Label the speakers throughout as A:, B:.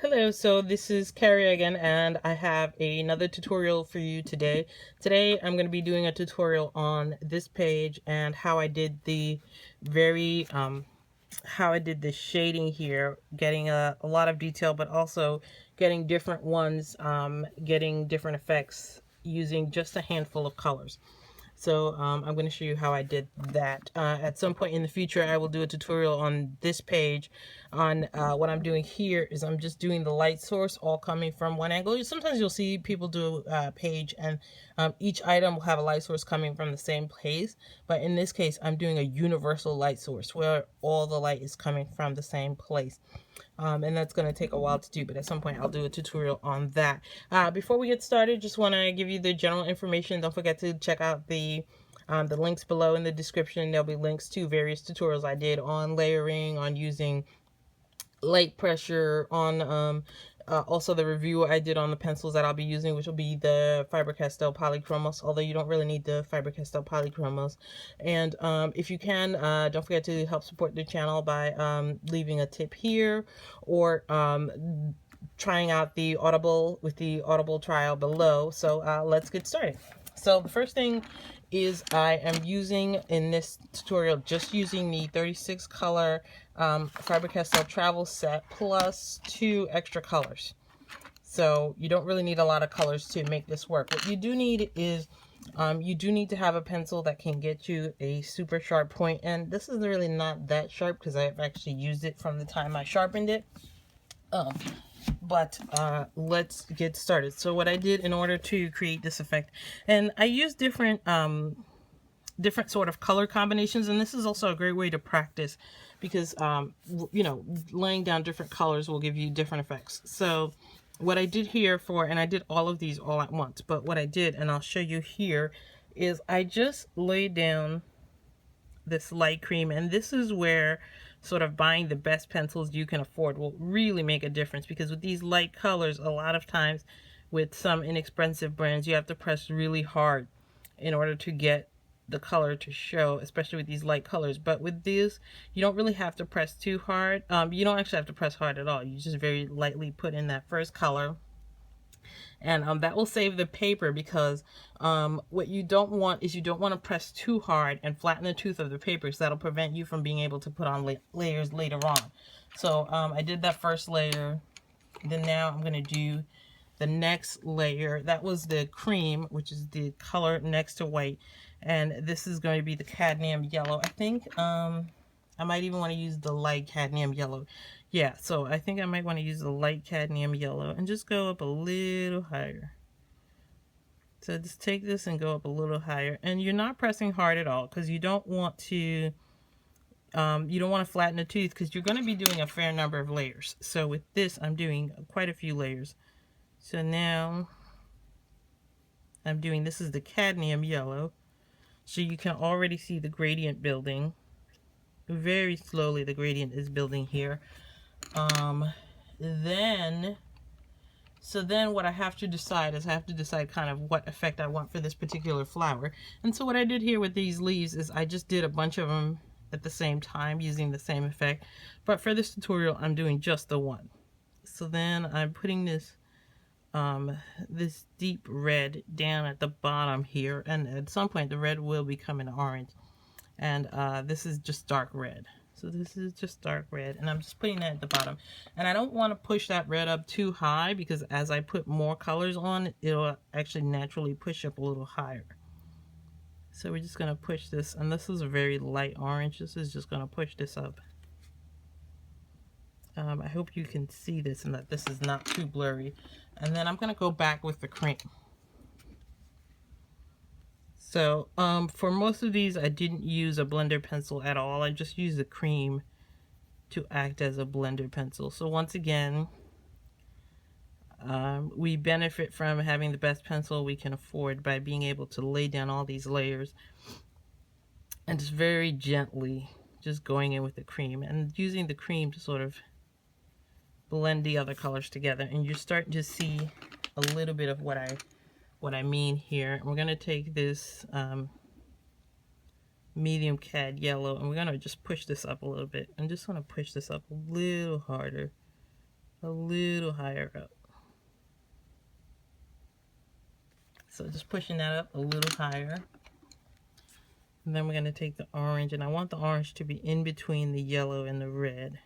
A: Hello, so this is Karia again, and I have another tutorial for you today. Today I'm going to be doing a tutorial on this page and how I did the how I did the shading here, getting a lot of detail, but also getting different ones, getting different effects using just a handful of colors. So I'm going to show you how I did that. At some point in the future, I will do a tutorial on this page. On what I'm doing here is I'm just doing the light source all coming from one angle. Sometimes you'll see people do a page and each item will have a light source coming from the same place. But in this case, I'm doing a universal light source where all the light is coming from the same place. And that's going to take a while to do, but at some point I'll do a tutorial on that. Before we get started, just want to give you the general information. Don't forget to check out the links below in the description. There'll be links to various tutorials I did on layering, on using light pressure, on also the review I did on the pencils that I'll be using, which will be the Faber Castell Polychromos, although you don't really need the Faber Castell Polychromos. And if you can, don't forget to help support the channel by leaving a tip here, or trying out the Audible with the Audible trial below. So let's get started. So the first thing is I am using in this tutorial just using the 36 color Faber Castell travel set plus 2 extra colors. So you don't really need a lot of colors to make this work. What you do need is you do need to have a pencil that can get you a super sharp point, and this is really not that sharp because I've actually used it from the time I sharpened it. But let's get started. So what I did in order to create this effect, and I used different sort of color combinations, and this is also a great way to practice because you know, laying down different colors will give you different effects. So what I did here and I did all of these all at once, but what I did, and I'll show you here, is I just laid down this light cream, and this is where sort of buying the best pencils you can afford will really make a difference, because with these light colors, a lot of times with some inexpensive brands, you have to press really hard in order to get the color to show, especially with these light colors. But with this, you don't really have to press too hard. You don't actually have to press hard at all. You just very lightly put in that first color, and that will save the paper, because what you don't want is you don't want to press too hard and flatten the tooth of the paper, because that'll prevent you from being able to put on layers later on. So I did that first layer. Then now I'm going to do the next layer. That was the cream, which is the color next to white, and this is going to be the cadmium yellow. I think I might even want to use the light cadmium yellow. Yeah, so I think I might want to use the light cadmium yellow and just go up a little higher. So just take this and go up a little higher, and you're not pressing hard at all, because you don't want to flatten the tooth, because you're going to be doing a fair number of layers. So with this, I'm doing quite a few layers. So now I'm doing, this is the cadmium yellow. So you can already see the gradient building. Very slowly the gradient is building here. Then what I have to decide is kind of what effect I want for this particular flower. And so what I did here with these leaves is I just did a bunch of them at the same time using the same effect. But for this tutorial, I'm doing just the one. So then I'm putting this this deep red down at the bottom here, and at some point the red will become an orange, and this is just dark red. So this is just dark red, and I'm just putting that at the bottom, and I don't want to push that red up too high, because as I put more colors on, it'll actually naturally push up a little higher. So we're just going to push this, and this is a very light orange. This is just going to push this up. I hope you can see this and that this is not too blurry. And then I'm going to go back with the cream. So for most of these, I didn't use a blender pencil at all. I just used the cream to act as a blender pencil. So once again, we benefit from having the best pencil we can afford by being able to lay down all these layers and just very gently just going in with the cream and using the cream to sort of blend the other colors together. And you're starting to see a little bit of what I mean here. And we're going to take this medium cad yellow, and we're going to just push this up a little bit. I'm just going to push this up a little harder a little higher up. So just pushing that up a little higher. And then we're going to take the orange, and I want the orange to be in between the yellow and the red.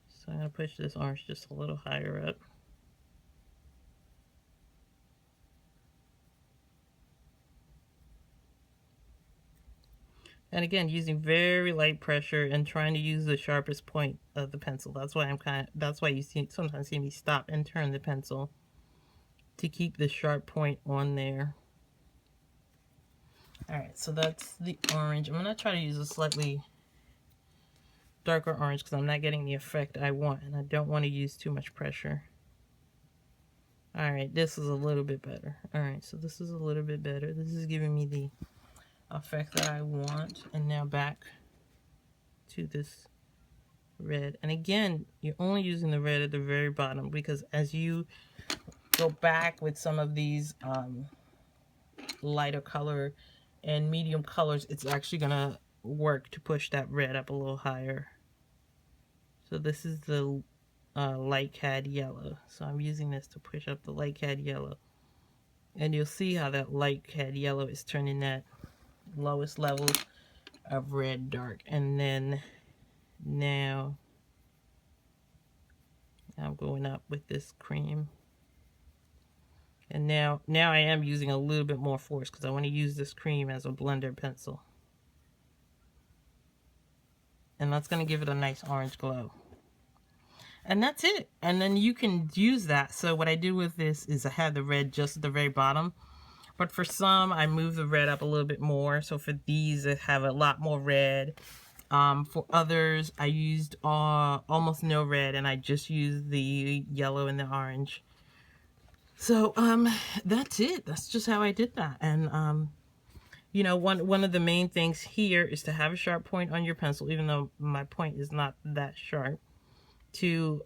A: So I'm going to push this orange just a little higher up. And again, using very light pressure and trying to use the sharpest point of the pencil. That's why you sometimes see me stop and turn the pencil to keep the sharp point on there. Alright, so that's the orange. I'm going to try to use a slightly darker orange because I'm not getting the effect I want, and I don't want to use too much pressure. Alright, this is a little bit better. Alright, so this is a little bit better. This is giving me the effect that I want. And now back to this red. And again, you're only using the red at the very bottom, because as you go back with some of these lighter color and medium colors, it's actually gonna work to push that red up a little higher. So this is the light cad yellow. So I'm using this to push up the light cad yellow. And you'll see how that light cad yellow is turning that lowest level of red dark. And then now I'm going up with this cream. And now I am using a little bit more force because I want to use this cream as a blender pencil. And that's going to give it a nice orange glow. And that's it. And then you can use that. So what I did with this is I had the red just at the very bottom. But for some, I moved the red up a little bit more. So for these, I have a lot more red. For others, I used almost no red, and I just used the yellow and the orange. So that's it. That's just how I did that. And you know, one of the main things here is to have a sharp point on your pencil, even though my point is not that sharp. To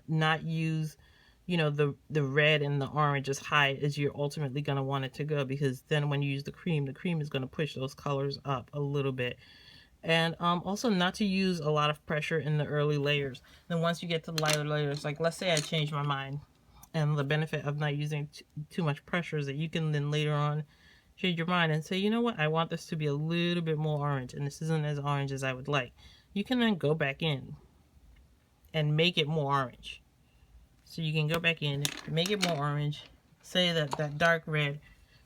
A: not use, you know, the red and the orange as high as you're ultimately going to want it to go, because then when you use the cream is going to push those colors up a little bit. And also not to use a lot of pressure in the early layers. Then once you get to the lighter layers, like let's say I change my mind, and the benefit of not using too much pressure is that you can then later on change your mind and say, you know what, I want this to be a little bit more orange, and this isn't as orange as I would like. You can then go back in and make it more orange. So you can go back in, make it more orange. Say that that dark red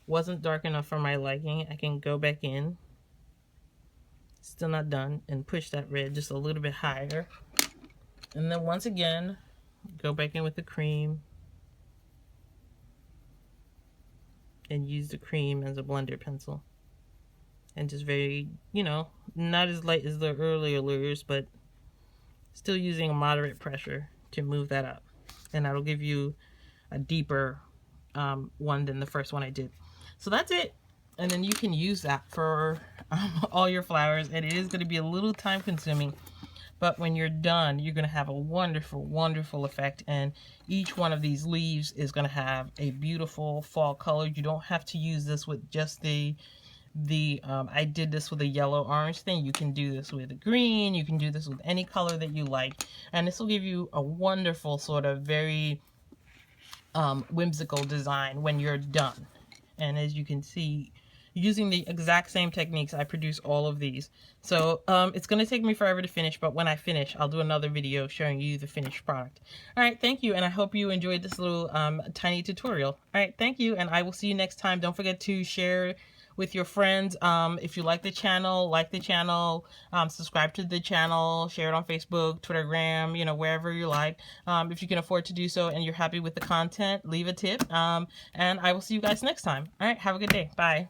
A: wasn't dark enough for my liking. I can go back in, still not done, and push that red just a little bit higher. And then once again, go back in with the cream and use the cream as a blender pencil. And just very, you know, not as light as the earlier layers, but still using a moderate pressure to move that up. And that'll give you a deeper one than the first one I did. So that's it. And then you can use that for all your flowers. And it is going to be a little time consuming, but when you're done, you're going to have a wonderful, wonderful effect. And each one of these leaves is going to have a beautiful fall color. You don't have to use this with just I did this with a yellow orange thing. You can do this with a green. You can do this with any color that you like. And this will give you a wonderful sort of very whimsical design when you're done. And as you can see, using the exact same techniques, I produce all of these. So it's going to take me forever to finish, but when I finish, I'll do another video showing you the finished product. All right, thank you, and I hope you enjoyed this little tiny tutorial. All right, thank you, and I will see you next time. Don't forget to share with your friends. If you like the channel, subscribe to the channel, share it on Facebook, Twittergram, you know, wherever you like. If you can afford to do so and you're happy with the content, leave a tip. And I will see you guys next time. All right, have a good day. Bye.